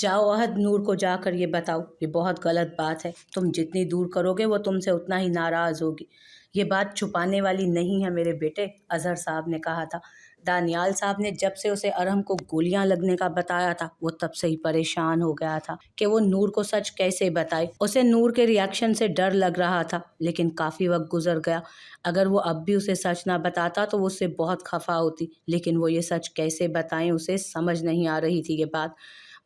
जाओ अहद, नूर को जाकर ये बताओ, ये बहुत गलत बात है। तुम जितनी दूर करोगे वो तुमसे उतना ही नाराज़ होगी। ये बात छुपाने वाली नहीं है मेरे बेटे, अजहर साहब ने कहा था। दानियाल साहब ने जब से उसे अरहम को गोलियां लगने का बताया था, वो तब से ही परेशान हो गया था कि वो नूर को सच कैसे बताए। उसे नूर के रिएक्शन से डर लग रहा था, लेकिन काफ़ी वक्त गुजर गया। अगर वो अब भी उसे सच ना बताता तो वो उससे बहुत खफा होती, लेकिन वो ये सच कैसे बताएं उसे समझ नहीं आ रही थी ये बात।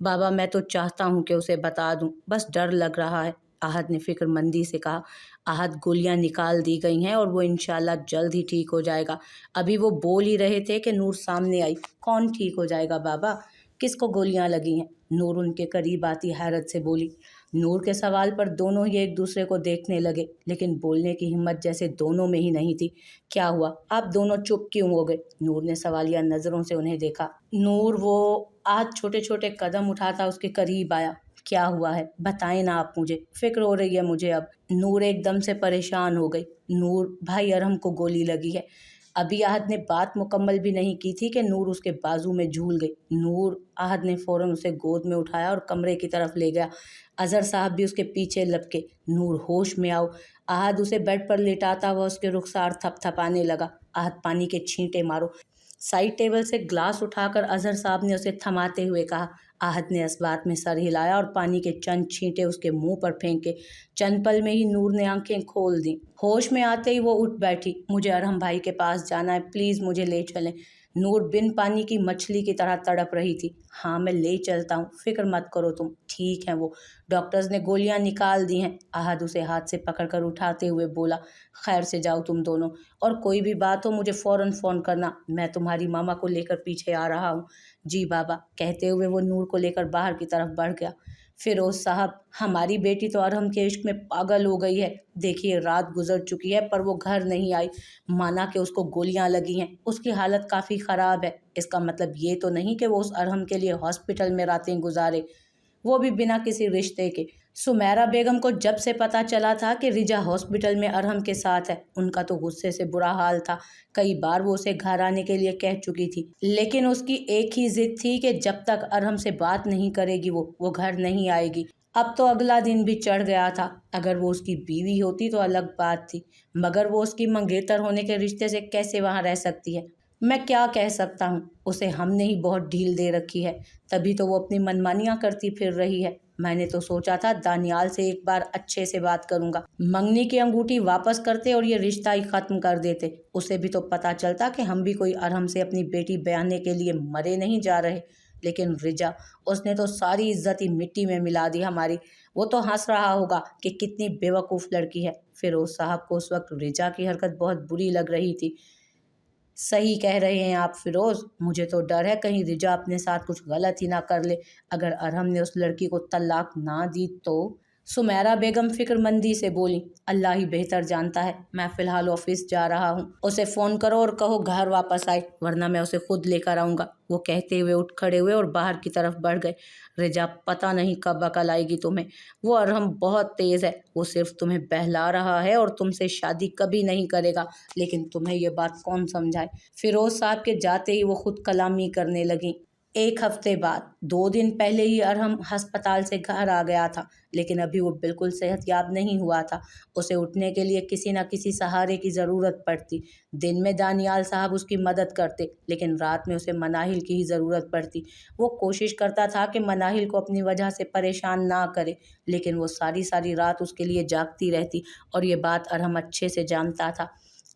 बाबा, मैं तो चाहता हूँ कि उसे बता दूँ, बस डर लग रहा है, आहद ने फिक्रमंदी से कहा। आहद, गोलियां निकाल दी गई हैं और वो इंशाल्लाह जल्द ही ठीक हो जाएगा। अभी वो बोल ही रहे थे कि नूर सामने आई। कौन ठीक हो जाएगा बाबा? किसको गोलियां लगी हैं? नूर उनके करीब आती हैरत से बोली। नूर के सवाल पर दोनों ही एक दूसरे को देखने लगे, लेकिन बोलने की हिम्मत जैसे दोनों में ही नहीं थी। क्या हुआ? आप दोनों चुप क्यों हो गए? नूर ने सवालिया नजरों से उन्हें देखा। नूर, वो आज छोटे छोटे कदम उठाता उसके करीब आया। क्या हुआ है? बताएं ना आप मुझे, फिक्र हो रही है मुझे अब। नूर एकदम से परेशान हो गई। नूर, भाई अरहम को गोली लगी है। अभी आहद ने बात मुकम्मल भी नहीं की थी कि नूर उसके बाजू में झूल गई। नूर, आहद ने फौरन उसे गोद में उठाया और कमरे की तरफ ले गया। अजहर साहब भी उसके पीछे लपके। नूर, होश में आओ। आहद उसे बेड पर लेटाता हुआ उसके रुखसार थपथपाने लगा। आहद, पानी के छींटे मारो। साइड टेबल से ग्लास उठाकर अजहर साहब ने उसे थमाते हुए कहा। आहद ने इस बात में सर हिलाया और पानी के चंद छींटे उसके मुंह पर फेंके। चंद पल में ही नूर ने आंखें खोल दी। होश में आते ही वो उठ बैठी। मुझे अरहम भाई के पास जाना है, प्लीज़ मुझे ले चलें। नूर बिन पानी की मछली की तरह तड़प रही थी। हाँ, मैं ले चलता हूँ, फिक्र मत करो तुम, ठीक है वो। डॉक्टर्स ने गोलियां निकाल दी हैं। आहद उसे हाथ से पकड़कर उठाते हुए बोला। खैर से जाओ तुम दोनों, और कोई भी बात हो मुझे फ़ौरन फ़ोन करना, मैं तुम्हारी मामा को लेकर पीछे आ रहा हूँ। जी बाबा, कहते हुए वो नूर को लेकर बाहर की तरफ बढ़ गया। फिरोज साहब, हमारी बेटी तो अरहम के इश्क में पागल हो गई है। देखिए, रात गुजर चुकी है पर वो घर नहीं आई। माना कि उसको गोलियां लगी हैं, उसकी हालत काफ़ी ख़राब है। इसका मतलब ये तो नहीं कि वो उस अरहम के लिए हॉस्पिटल में रातें गुजारे, वो भी बिना किसी रिश्ते के। सुमेरा बेगम को जब से पता चला था कि रिजा हॉस्पिटल में अरहम के साथ है, उनका तो गुस्से से बुरा हाल था। कई बार वो उसे घर आने के लिए कह चुकी थी, लेकिन उसकी एक ही जिद थी कि जब तक अरहम से बात नहीं करेगी वो घर नहीं आएगी। अब तो अगला दिन भी चढ़ गया था। अगर वो उसकी बीवी होती तो अलग बात थी, मगर वो उसकी मंगेतर होने के रिश्ते से कैसे वहाँ रह सकती है? मैं क्या कह सकता हूँ, उसे हमने ही बहुत ढील दे रखी है, तभी तो वो अपनी मनमानियाँ करती फिर रही है। मैंने तो सोचा था दानियाल से एक बार अच्छे से बात करूंगा, मंगनी की अंगूठी वापस करते और ये रिश्ता ही खत्म कर देते। उसे भी तो पता चलता कि हम भी कोई अरहम से अपनी बेटी ब्याहने के लिए मरे नहीं जा रहे। लेकिन रिजा, उसने तो सारी इज्जत ही मिट्टी में मिला दी हमारी। वो तो हंस रहा होगा कि कितनी बेवकूफ़ लड़की है। फिरोज साहब को उस वक्त रिजा की हरकत बहुत बुरी लग रही थी। सही कह रहे हैं आप फिरोज, मुझे तो डर है कहीं रिजा अपने साथ कुछ गलत ही ना कर ले। अगर अरहम ने उस लड़की को तलाक ना दी तो? सुमेरा बेगम फिक्रमंदी से बोली। अल्लाह ही बेहतर जानता है, मैं फ़िलहाल ऑफिस जा रहा हूँ। उसे फ़ोन करो और कहो घर वापस आए, वरना मैं उसे खुद लेकर आऊँगा। वो कहते हुए उठ खड़े हुए और बाहर की तरफ बढ़ गए। रिजा, पता नहीं कब अकल आएगी तुम्हें। वो अरहम बहुत तेज़ है, वो सिर्फ तुम्हें बहला रहा है और तुमसे शादी कभी नहीं करेगा, लेकिन तुम्हें ये बात कौन समझाए। फिरोज साहब के जाते ही वो खुद कलामी करने लगी। एक हफ्ते बाद, 2 दिन पहले ही अरहम अस्पताल से घर आ गया था, लेकिन अभी वो बिल्कुल सेहतयाब नहीं हुआ था। उसे उठने के लिए किसी न किसी सहारे की ज़रूरत पड़ती। दिन में दानियाल साहब उसकी मदद करते, लेकिन रात में उसे मनाहिल की ही ज़रूरत पड़ती। वो कोशिश करता था कि मनाहिल को अपनी वजह से परेशान ना करे, लेकिन वो सारी सारी रात उसके लिए जागती रहती, और ये बात अरहम अच्छे से जानता था।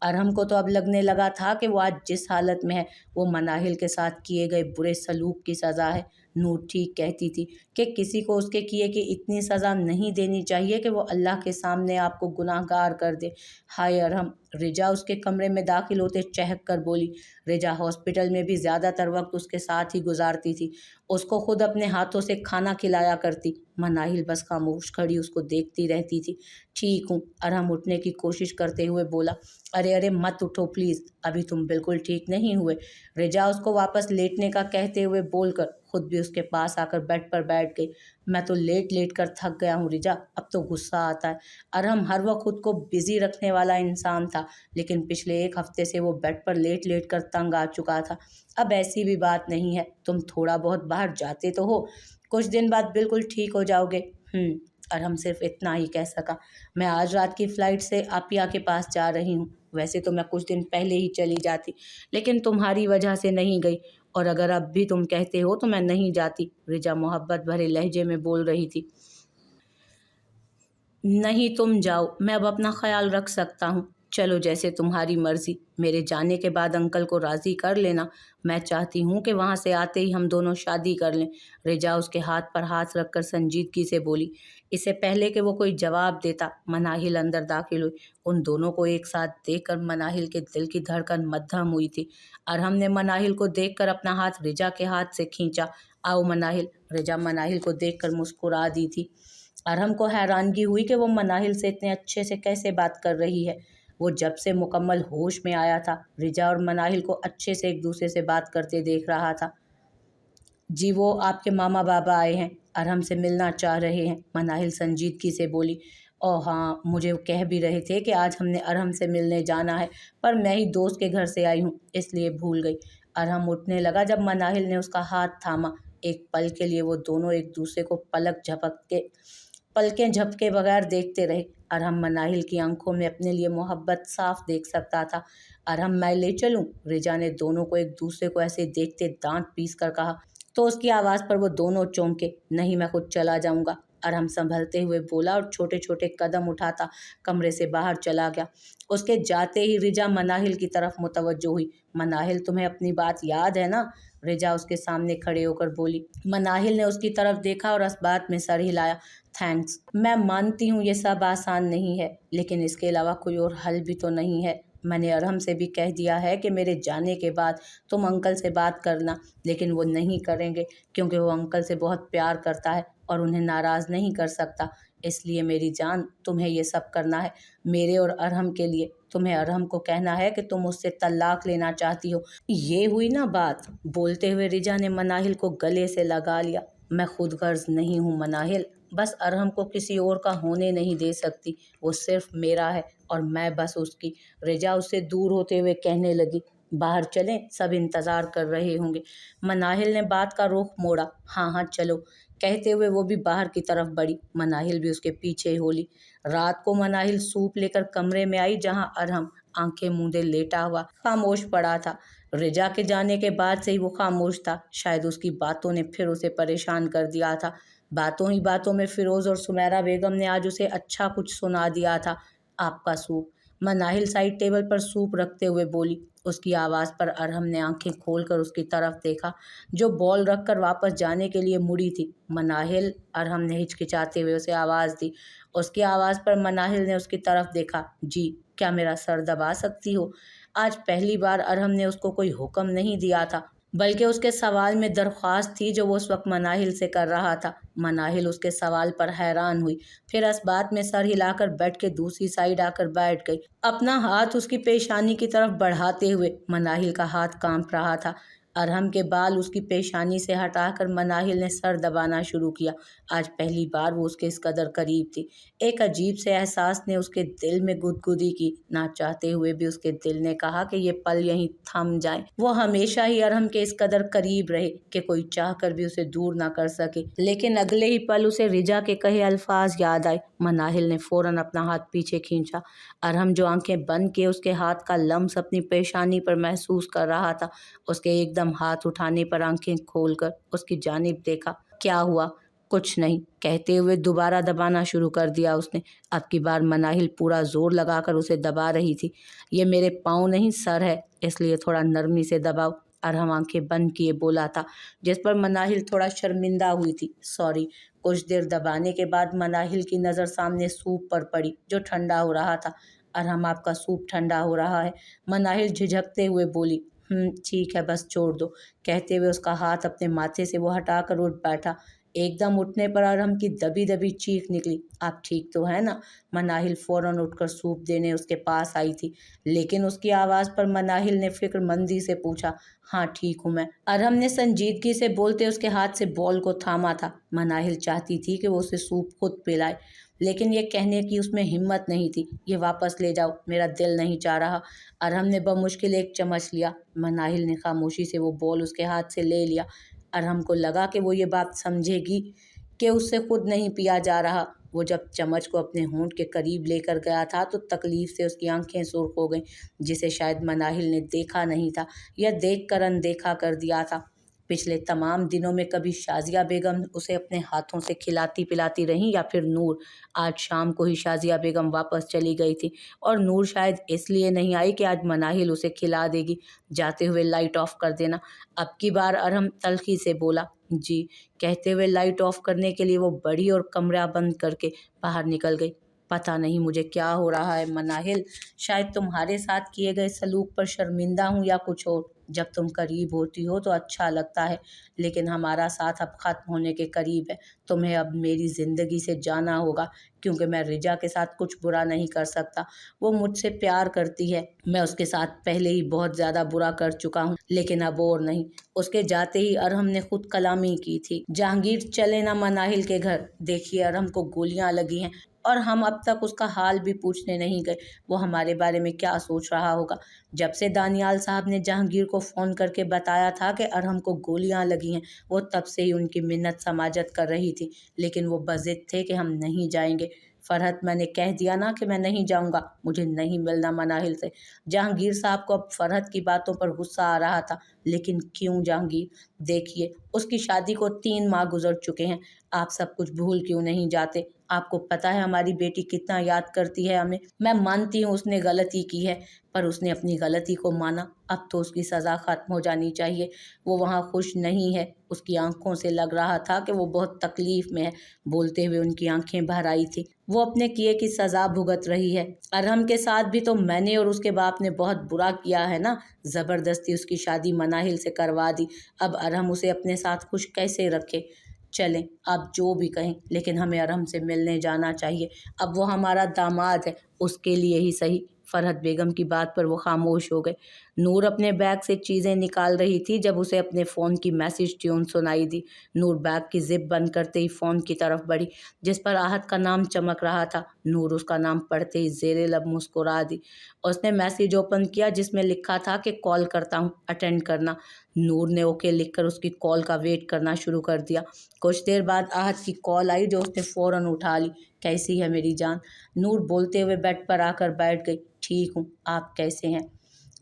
अरहम को तो अब लगने लगा था कि वो आज जिस हालत में है वो मनाहिल के साथ किए गए बुरे सलूक की सज़ा है। नूर ठीक कहती थी कि किसी को उसके किए की इतनी सज़ा नहीं देनी चाहिए कि वो अल्लाह के सामने आपको गुनाहगार कर दे। हाय अरहम, रिजा उसके कमरे में दाखिल होते चहक कर बोली। रिजा हॉस्पिटल में भी ज़्यादातर वक्त उसके साथ ही गुजारती थी, उसको खुद अपने हाथों से खाना खिलाया करती। मनाहिल बस खामोश खड़ी उसको देखती रहती थी। ठीक हूँ, अरहम उठने की कोशिश करते हुए बोला। अरे अरे मत उठो प्लीज़, अभी तुम बिल्कुल ठीक नहीं हुए। रिजा उसको वापस लेटने का कहते हुए बोलकर खुद भी उसके पास आकर बेड पर बैठ गई। मैं तो लेट लेट कर थक गया हूँ रिजा, अब तो गुस्सा आता है। अरहम हर वक्त खुद को बिजी रखने वाला इंसान था, लेकिन पिछले एक हफ्ते से वो बेड पर लेट लेट कर तंग आ चुका था। अब ऐसी भी बात नहीं है, तुम थोड़ा बहुत बाहर जाते तो हो, कुछ दिन बाद बिल्कुल ठीक हो जाओगे। अरहम सिर्फ इतना ही कह सका। मैं आज रात की फ़्लाइट से आपिया के पास जा रही हूँ। वैसे तो मैं कुछ दिन पहले ही चली जाती, लेकिन तुम्हारी वजह से नहीं गई, और अगर अब भी तुम कहते हो तो मैं नहीं जाती। रिजा मोहब्बत भरे लहजे में बोल रही थी। नहीं, तुम जाओ, मैं अब अपना ख्याल रख सकता हूँ। चलो, जैसे तुम्हारी मर्ज़ी। मेरे जाने के बाद अंकल को राज़ी कर लेना। मैं चाहती हूँ कि वहाँ से आते ही हम दोनों शादी कर लें। रिजा उसके हाथ पर हाथ रखकर संजीदगी से बोली। इससे पहले कि वो कोई जवाब देता, मनाहिल अंदर दाखिल हुई। उन दोनों को एक साथ देखकर मनाहिल के दिल की धड़कन मद्धम हुई थी। अरहम ने मनाहिल को देखकर अपना हाथ रिजा के हाथ से खींचा। आओ मनाहिल। रिजा मनाहिल को देखकर मुस्कुरा दी थी। अरहम को हैरानगी हुई कि वो मनाहिल से इतने अच्छे से कैसे बात कर रही है। वो जब से मुकम्मल होश में आया था, रिजा और मनाहिल को अच्छे से एक दूसरे से बात करते देख रहा था। जी, वो आपके मामा बाबा आए हैं, अरहम से मिलना चाह रहे हैं, मनाहिल संजीदगी से बोली। ओह हाँ, मुझे वो कह भी रहे थे कि आज हमने अरहम से मिलने जाना है, पर मैं ही दोस्त के घर से आई हूँ, इसलिए भूल गई। अरहम उठने लगा जब मनाहिल ने उसका हाथ थामा। एक पल के लिए वो दोनों एक दूसरे को पलकें झपके बगैर देखते रहे। अरहम मनाहिल की आंखों में अपने लिए मोहब्बत साफ देख सकता था। अरहम, मैं ले चलूं? रिजा ने दोनों को एक दूसरे को ऐसे देखते दांत पीस कर कहा, तो उसकी आवाज़ पर वो दोनों चौंके। नहीं, मैं खुद चला जाऊंगा, अरहम संभलते हुए बोला और छोटे छोटे कदम उठाता कमरे से बाहर चला गया। उसके जाते ही रिजा मनाहिल की तरफ मुतवज्जो हुई। मनाहिल, तुम्हें अपनी बात याद है ना? रिजा उसके सामने खड़े होकर बोली। मनाहिल ने उसकी तरफ देखा और इस्बात में सर हिलाया। थैंक्स, मैं मानती हूँ ये सब आसान नहीं है, लेकिन इसके अलावा कोई और हल भी तो नहीं है। मैंने अरहम से भी कह दिया है कि मेरे जाने के बाद तुम अंकल से बात करना, लेकिन वो नहीं करेंगे, क्योंकि वो अंकल से बहुत प्यार करता है और उन्हें नाराज़ नहीं कर सकता। इसलिए मेरी जान, तुम्हें ये सब करना है मेरे और अरहम के लिए। तुम्हें अरहम को कहना है कि तुम उससे तलाक लेना चाहती हो। ये हुई ना बात। बोलते हुए रिजा ने मनाहिल को गले से लगा लिया। मैं खुद गर्ज नहीं हूँ मनाहिल, बस अरहम को किसी और का होने नहीं दे सकती। वो सिर्फ मेरा है और मैं बस उसकी। रिजा उससे दूर होते हुए कहने लगी। बाहर चलें, सब इंतज़ार कर रहे होंगे। मनाहिल ने बात का रुख मोड़ा। हाँ हाँ चलो, कहते हुए वो भी बाहर की तरफ बढ़ी। मनाहिल भी उसके पीछे हो ली। रात को मनाहिल सूप लेकर कमरे में आई, जहाँ अरहम आंखें मूंदे लेटा हुआ खामोश पड़ा था। रिजा के जाने के बाद से ही वो खामोश था। शायद उसकी बातों ने फिर उसे परेशान कर दिया था। बातों ही बातों में फिरोज़ और सुमेरा बेगम ने आज उसे अच्छा कुछ सुना दिया था। आपका सूप। मनाहिल साइड टेबल पर सूप रखते हुए बोली। उसकी आवाज़ पर अरहम ने आंखें खोलकर उसकी तरफ देखा, जो बॉल रखकर वापस जाने के लिए मुड़ी थी। मनाहिल, अरहम ने हिचकिचाते हुए उसे आवाज़ दी। उसकी आवाज़ पर मनाहिल ने उसकी तरफ देखा। जी, क्या मेरा सर दबा सकती हो? आज पहली बार अरहम ने उसको कोई हुक्म नहीं दिया था, बल्कि उसके सवाल में दरख्वास्त थी जो वो उस वक्त मनाहिल से कर रहा था। मनाहिल उसके सवाल पर हैरान हुई, फिर इस बात में सर हिलाकर बेड के दूसरी साइड आकर बैठ गई, अपना हाथ उसकी पेशानी की तरफ बढ़ाते हुए। मनाहिल का हाथ कांप रहा था। अरहम के बाल उसकी पेशानी से हटाकर मनाहिल ने सर दबाना शुरू किया। आज पहली बार वो उसके इस कदर करीब थी। एक अजीब से एहसास ने उसके दिल में गुदगुदी की। ना चाहते हुए भी उसके दिल ने कहा कि ये पल यहीं थम जाए। वो हमेशा ही अरहम के इस कदर करीब रहे कि कोई चाह कर भी उसे दूर ना कर सके। लेकिन अगले ही पल उसे रिजा के कहे अल्फाज याद आए। मनाहिल ने फौरन अपना हाथ पीछे खींचा। अरहम, जो आंखें बंद किए उसके हाथ का लम्स अपनी पेशानी पर महसूस कर रहा था, उसके एकदम हाथ उठाने पर आंखें खोलकर उसकी जानिब देखा। क्या हुआ? कुछ नहीं, कहते हुए दोबारा दबाना शुरू कर दिया उसने। अब की बार मनाहिल पूरा जोर लगाकर उसे दबा रही थी। ये मेरे पाँव नहीं, सर है, इसलिए थोड़ा नरमी से दबाओ। अरहम आंखें बंद किए बोला था, जिस पर मनाहिल थोड़ा शर्मिंदा हुई थी। सॉरी। कुछ देर दबाने के बाद मनाहिल की नज़र सामने सूप पर पड़ी, जो ठंडा हो रहा था। अरहम, आपका सूप ठंडा हो रहा है, मनाहिल झिझकते हुए बोली। ठीक है, बस छोड़ दो। कहते हुए उसका हाथ अपने माथे से वो हटाकर उठ बैठा। एकदम उठने पर अरहम की दबी दबी चीख निकली। आप ठीक तो है ना? मनाहिल फौरन उठकर सूप देने उसके पास आई थी, लेकिन उसकी आवाज़ पर मनाहिल ने फिक्रमंदी से पूछा। हाँ ठीक हूँ मैं। अरहम ने संजीदगी से बोलते उसके हाथ से बॉल को थामा था। मनाहिल चाहती थी कि वो उसे सूप खुद पिलाए, लेकिन ये कहने की उसमें हिम्मत नहीं थी। ये वापस ले जाओ, मेरा दिल नहीं चाह रहा। अरहम ने बमुश्किल एक चम्मच लिया। मनाहिल ने खामोशी से वो बॉल उसके हाथ से ले लिया। अरहम को लगा कि वो ये बात समझेगी कि उससे खुद नहीं पिया जा रहा। वो जब चम्मच को अपने होंठ के करीब लेकर गया था तो तकलीफ से उसकी आंखें सुर्ख हो गईं, जिसे शायद मनाहिल ने देखा नहीं था या देखकर अनदेखा कर दिया था। पिछले तमाम दिनों में कभी शाजिया बेगम उसे अपने हाथों से खिलाती पिलाती रहीं या फिर नूर। आज शाम को ही शाजिया बेगम वापस चली गई थी और नूर शायद इसलिए नहीं आई कि आज मनाहिल उसे खिला देगी। जाते हुए लाइट ऑफ कर देना। अब की बार अरहम तल्खी से बोला। जी, कहते हुए लाइट ऑफ करने के लिए वो बड़ी और कमरा बंद करके बाहर निकल गई। पता नहीं मुझे क्या हो रहा है मनाहिल, शायद तुम्हारे साथ किए गए सलूक पर शर्मिंदा हूँ या कुछ और। जब तुम करीब होती हो तो अच्छा लगता है, लेकिन हमारा साथ अब ख़त्म होने के करीब है। तुम्हें अब मेरी ज़िंदगी से जाना होगा, क्योंकि मैं रिजा के साथ कुछ बुरा नहीं कर सकता। वो मुझसे प्यार करती है, मैं उसके साथ पहले ही बहुत ज़्यादा बुरा कर चुका हूँ, लेकिन अब और नहीं। उसके जाते ही अरहम ने खुद कलामी की थी। जहांगीर चले ना मनाहिल के घर, देखिए अरहम को गोलियां लगी हैं और हम अब तक उसका हाल भी पूछने नहीं गए। वो हमारे बारे में क्या सोच रहा होगा। जब से दानियाल साहब ने जहांगीर को फ़ोन करके बताया था कि अरहम को गोलियां लगी हैं, वो तब से ही उनकी मिन्नत समाजत कर रही थी, लेकिन वो बज़िद थे कि हम नहीं जाएंगे। फरहत, मैंने कह दिया ना कि मैं नहीं जाऊंगा, मुझे नहीं मिलना मनाहिल से। जहांगीर साहब को अब फरहत की बातों पर गुस्सा आ रहा था, लेकिन क्यों जहांगीर? देखिए, उसकी शादी को 3 माह गुजर चुके हैं। आप सब कुछ भूल क्यों नहीं जाते? आपको पता है हमारी बेटी कितना याद करती है हमें। मैं मानती हूँ उसने गलती की है, पर उसने अपनी गलती को माना। अब तो उसकी सज़ा ख़त्म हो जानी चाहिए। वो वहाँ खुश नहीं है। उसकी आंखों से लग रहा था कि वो बहुत तकलीफ में है। बोलते हुए उनकी आंखें भर आई थी। वो अपने किए की सज़ा भुगत रही है। अरहम के साथ भी तो मैंने और उसके बाप ने बहुत बुरा किया है ना। ज़बरदस्ती उसकी शादी मनाहिल से करवा दी। अब अरहम उसे अपने साथ खुश कैसे रखे? चलें, आप जो भी कहें, लेकिन हमें अरहम से मिलने जाना चाहिए। अब वो हमारा दामाद है, उसके लिए ही सही। फरहत बेगम की बात पर वो खामोश हो गए। नूर अपने बैग से चीज़ें निकाल रही थी जब उसे अपने फ़ोन की मैसेज ट्यून सुनाई दी। नूर बैग की जिप बंद करते ही फ़ोन की तरफ बढ़ी, जिस पर आहत का नाम चमक रहा था। नूर उसका नाम पढ़ते ही ज़ेरे लब मुस्कुरा दी। उसने मैसेज ओपन किया जिसमें लिखा था कि कॉल करता हूँ, अटेंड करना। नूर ने ओके लिखकर उसकी कॉल का वेट करना शुरू कर दिया। कुछ देर बाद आहत की कॉल आई जो उसने फ़ौरन उठा ली। कैसी है मेरी जान? नूर बोलते हुए बेड पर आकर बैठ गई। ठीक हूँ, आप कैसे हैं?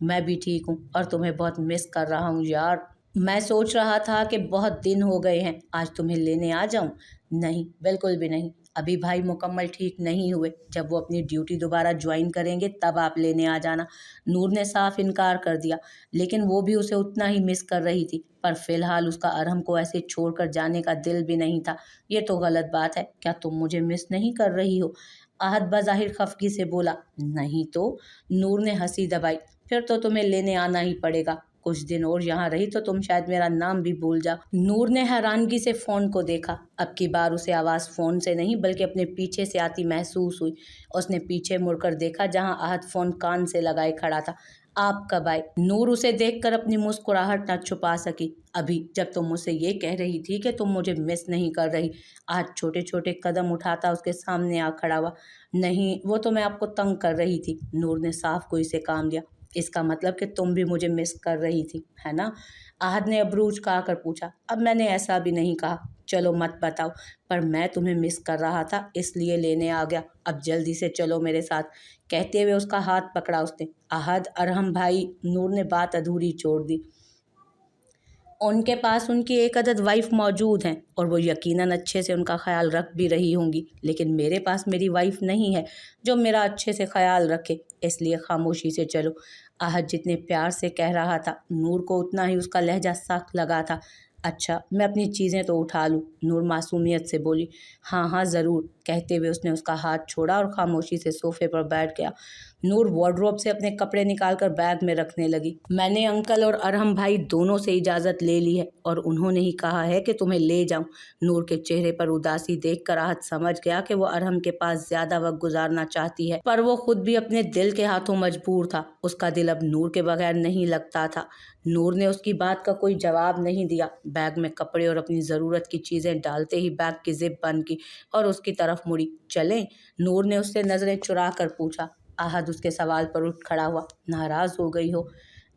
मैं भी ठीक हूँ और तुम्हें बहुत मिस कर रहा हूँ यार। मैं सोच रहा था कि बहुत दिन हो गए हैं, आज तुम्हें लेने आ जाऊँ? नहीं, बिल्कुल भी नहीं। अभी भाई मुकम्मल ठीक नहीं हुए। जब वो अपनी ड्यूटी दोबारा ज्वाइन करेंगे तब आप लेने आ जाना। नूर ने साफ इनकार कर दिया, लेकिन वो भी उसे उतना ही मिस कर रही थी। पर फिलहाल उसका अरहम को ऐसे छोड़कर जाने का दिल भी नहीं था। ये तो गलत बात है। क्या तुम मुझे मिस नहीं कर रही हो? आहत बज़ाहिर खफगी से बोला। नहीं तो। नूर ने हंसी दबाई। फिर तो तुम्हें लेने आना ही पड़ेगा। कुछ दिन और यहाँ रही तो तुम शायद मेरा नाम भी भूल जाओ। नूर ने हैरानगी से फ़ोन को देखा। अब की बार उसे आवाज़ फ़ोन से नहीं बल्कि अपने पीछे से आती महसूस हुई। उसने पीछे मुड़कर देखा जहाँ आहत फ़ोन कान से लगाए खड़ा था। आप कब आए? नूर उसे देखकर अपनी मुस्कुराहट न छुपा सकी। अभी, जब तुम मुझसे ये कह रही थी कि तुम मुझे मिस नहीं कर रही। आज छोटे छोटे कदम उठाता उसके सामने आ खड़ा हुआ। नहीं, वो तो मैं आपको तंग कर रही थी। नूर ने साफ कोई से काम दिया। इसका मतलब कि तुम भी मुझे मिस कर रही थी, है ना? आहद ने अबरूज कहा पूछा। अब मैंने ऐसा भी नहीं कहा। चलो मत बताओ, पर मैं तुम्हें मिस कर रहा था इसलिए लेने आ गया। अब जल्दी से चलो मेरे साथ। कहते हुए उसका हाथ पकड़ा उसने। आहद, अरहम भाई, नूर ने बात अधूरी छोड़ दी। उनके पास उनकी एक अदद वाइफ मौजूद हैं और वो यकीनन अच्छे से उनका ख्याल रख भी रही होंगी, लेकिन मेरे पास मेरी वाइफ नहीं है जो मेरा अच्छे से ख्याल रखे, इसलिए खामोशी से चलो। आहद जितने प्यार से कह रहा था, नूर को उतना ही उसका लहजा सख्त लगा था। अच्छा, मैं अपनी चीज़ें तो उठा लूँ? नूर मासूमियत से बोली। हाँ हाँ ज़रूर, कहते हुए उसने उसका हाथ छोड़ा और खामोशी से सोफे पर बैठ गया। नूर वार्डरोब से अपने कपड़े निकालकर बैग में रखने लगी। मैंने अंकल और अरहम भाई दोनों से इजाज़त ले ली है और उन्होंने ही कहा है कि तुम्हें ले जाऊं। नूर के चेहरे पर उदासी देखकर आहत समझ गया कि वो अरहम के पास ज़्यादा वक्त गुजारना चाहती है, पर वो खुद भी अपने दिल के हाथों मजबूर था। उसका दिल अब नूर के बगैर नहीं लगता था। नूर ने उसकी बात का कोई जवाब नहीं दिया। बैग में कपड़े और अपनी ज़रूरत की चीज़ें डालते ही बैग की जिप बंद की और उसकी तरफ मुड़ी। चलें? नूर ने उससे नज़रें चुरा कर पूछा। आहद उसके सवाल पर उठ खड़ा हुआ। नाराज़ हो गई हो?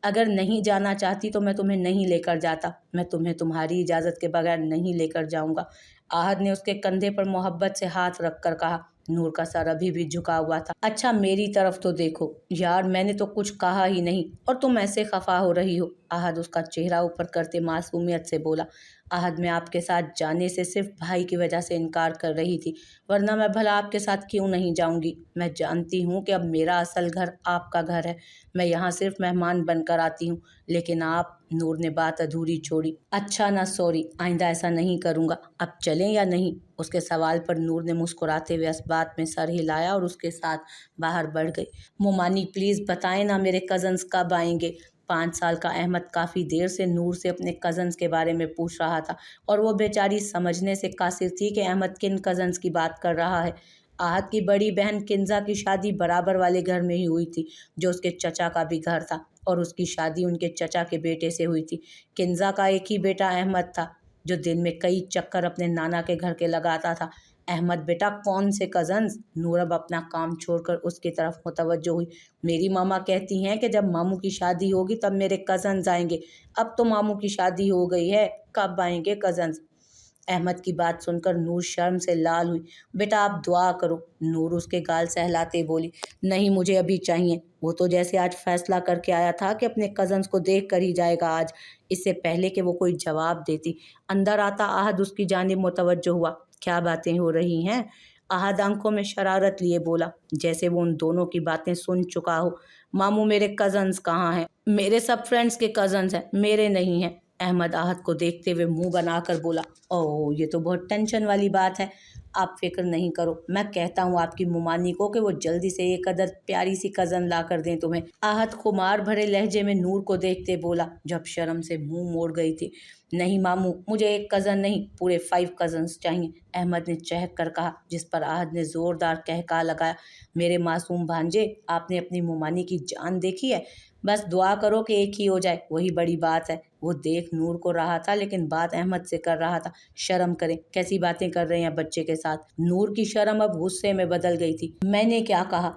अगर नहीं जाना चाहती तो मैं तुम्हें नहीं लेकर जाता। मैं तुम्हें तुम्हारी इजाज़त के बगैर नहीं लेकर जाऊंगा। आहद ने उसके कंधे पर मोहब्बत से हाथ रखकर कहा। नूर का सर अभी भी झुका हुआ था। अच्छा मेरी तरफ तो देखो। यार मैंने तो कुछ कहा ही नहीं और तुम ऐसे खफा हो रही हो। आहद उसका चेहरा ऊपर करते मासूमियत से बोला। आहद मैं आपके साथ जाने से सिर्फ भाई की वजह से इनकार कर रही थी, वरना मैं भला आपके साथ क्यों नहीं जाऊंगी। मैं जानती हूँ कि अब मेरा असल घर आपका घर है। मैं यहाँ सिर्फ मेहमान बनकर आती हूँ, लेकिन आप। नूर ने बात अधूरी छोड़ी। अच्छा ना सॉरी, आइंदा ऐसा नहीं करूँगा। अब चलें या नहीं? उसके सवाल पर नूर ने मुस्कुराते हुए इस बात में सर हिलाया और उसके साथ बाहर बढ़ गई। मोमानी प्लीज़ बताएं ना मेरे कज़न्स कब आएंगे। 5 साल का अहमद काफ़ी देर से नूर से अपने कज़न्स के बारे में पूछ रहा था और वो बेचारी समझने से कासिर थी कि अहमद किन कज़न्स की बात कर रहा है। आहद की बड़ी बहन किंजा की शादी बराबर वाले घर में ही हुई थी, जो उसके चचा का भी घर था, और उसकी शादी उनके चचा के बेटे से हुई थी। किंजा का एक ही बेटा अहमद था, जो दिन में कई चक्कर अपने नाना के घर के लगाता था। अहमद बेटा कौन से कज़न्स? नूर अब अपना काम छोड़कर उसकी तरफ मुतवज्जो हुई। मेरी मामा कहती हैं कि जब मामू की शादी होगी तब मेरे कज़न्स आएंगे। अब तो मामू की शादी हो गई है, कब आएंगे कज़न्स? अहमद की बात सुनकर नूर शर्म से लाल हुई। बेटा आप दुआ करो। नूर उसके गाल सहलाते बोली। नहीं मुझे अभी चाहिए। वो तो जैसे आज फैसला करके आया था कि अपने कज़न्स को देख कर ही जाएगा आज, इससे पहले कि वो कोई जवाब देती। अंदर आता आहद उसकी जानिब मुतवज्जो हुआ। क्या बातें हो रही हैं? आहद आंखों में शरारत लिए बोला, जैसे वो उन दोनों की बातें सुन चुका हो। मामू मेरे कज़न्स कहाँ हैं? मेरे सब फ्रेंड्स के कज़न्स हैं, मेरे नहीं हैं। अहमद आहद को देखते हुए मुंह बनाकर बोला। ओह ये तो बहुत टेंशन वाली बात है। आप फिक्र नहीं करो, मैं कहता हूँ आपकी मुमानी को कि वो जल्दी से एक अदद प्यारी सी कज़न ला कर दें तुम्हें। आहद खुमार भरे लहजे में नूर को देखते बोला, जब शर्म से मुंह मोड़ गई थी। नहीं मामू, मुझे एक कज़न नहीं, पूरे 5 कज़न्स चाहिए। अहमद ने चहक कर कहा, जिस पर आहद ने ज़ोरदार कहका लगाया। मेरे मासूम भांजे, आपने अपनी मुमानी की जान देखी है। बस दुआ करो कि एक ही हो जाए, वही बड़ी बात है। वो देख नूर को रहा था, लेकिन बात अहमद से कर रहा था। शर्म करें, कैसी बातें कर रहे हैं बच्चे के साथ। नूर की शर्म अब गुस्से में बदल गई थी। मैंने क्या कहा?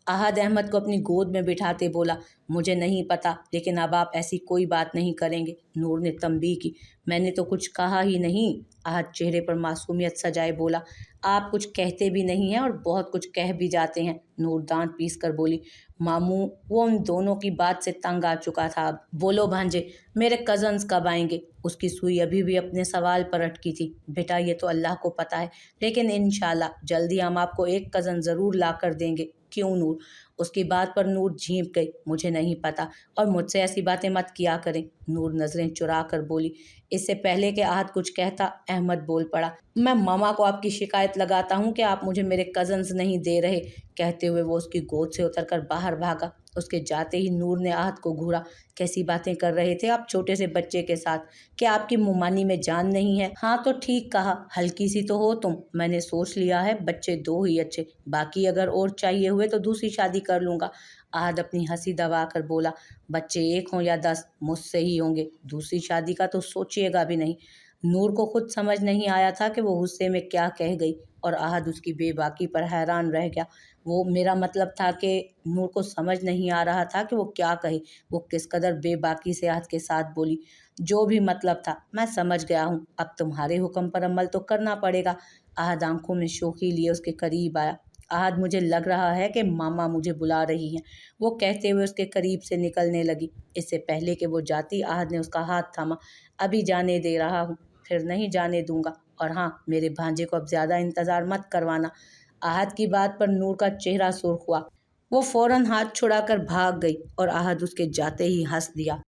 आहद अहमद को अपनी गोद में बिठाते बोला। मुझे नहीं पता, लेकिन अब आप ऐसी कोई बात नहीं करेंगे। नूर ने तंबीह की। मैंने तो कुछ कहा ही नहीं। आहद चेहरे पर मासूमियत सजाए बोला। आप कुछ कहते भी नहीं हैं और बहुत कुछ कह भी जाते हैं। नूर दांत पीस कर बोली। मामू वो उन दोनों की बात से तंग आ चुका था। अब बोलो भांजे, मेरे कज़न्स कब आएंगे? उसकी सुई अभी भी अपने सवाल पर अटकी थी। बेटा ये तो अल्लाह को पता है, लेकिन इंशाल्लाह जल्दी हम आपको एक कज़न ज़रूर ला कर देंगे। क्यों नूर? उसकी बात पर नूर झींप गई। मुझे नहीं पता और मुझसे ऐसी बातें मत किया करें। नूर नज़रें चुरा कर बोली। इससे पहले कि आहद कुछ कहता, अहमद बोल पड़ा। मैं मामा को आपकी शिकायत लगाता हूँ कि आप मुझे मेरे कज़न्स नहीं दे रहे। कहते हुए वो उसकी गोद से उतरकर बाहर भागा। उसके जाते ही नूर ने आहद को घूरा। कैसी बातें कर रहे थे आप छोटे से बच्चे के साथ? क्या आपकी मुमानी में जान नहीं है? हाँ तो ठीक कहा, हल्की सी तो हो तुम। मैंने सोच लिया है, बच्चे 2 ही अच्छे, बाकी अगर और चाहिए हुए तो दूसरी शादी कर लूँगा। आहद अपनी हंसी दबा कर बोला। बच्चे 1 हों या 10, मुझसे ही होंगे। दूसरी शादी का तो सोचिएगा भी नहीं। नूर को खुद समझ नहीं आया था कि वो गुस्से में क्या कह गई, और आहद उसकी बेबाकी पर हैरान रह गया। वो मेरा मतलब था कि नूर को समझ नहीं आ रहा था कि वो क्या कहे। वो किस कदर बेबाकी से आहद के साथ बोली। जो भी मतलब था, मैं समझ गया हूँ। अब तुम्हारे हुक्म पर अमल तो करना पड़ेगा। आहद आंखों में शोखी लिए उसके करीब आया। आहद मुझे लग रहा है कि मामा मुझे बुला रही हैं, वो कहते हुए उसके करीब से निकलने लगी। इससे पहले कि वो जाती, आहद ने उसका हाथ थामा। अभी जाने दे रहा हूँ, फिर नहीं जाने दूंगा। और हाँ, मेरे भांजे को अब ज़्यादा इंतज़ार मत करवाना। आहद की बात पर नूर का चेहरा सुर्ख हुआ। वो फौरन हाथ छुड़ाकर भाग गई और आहद उसके जाते ही हंस दिया।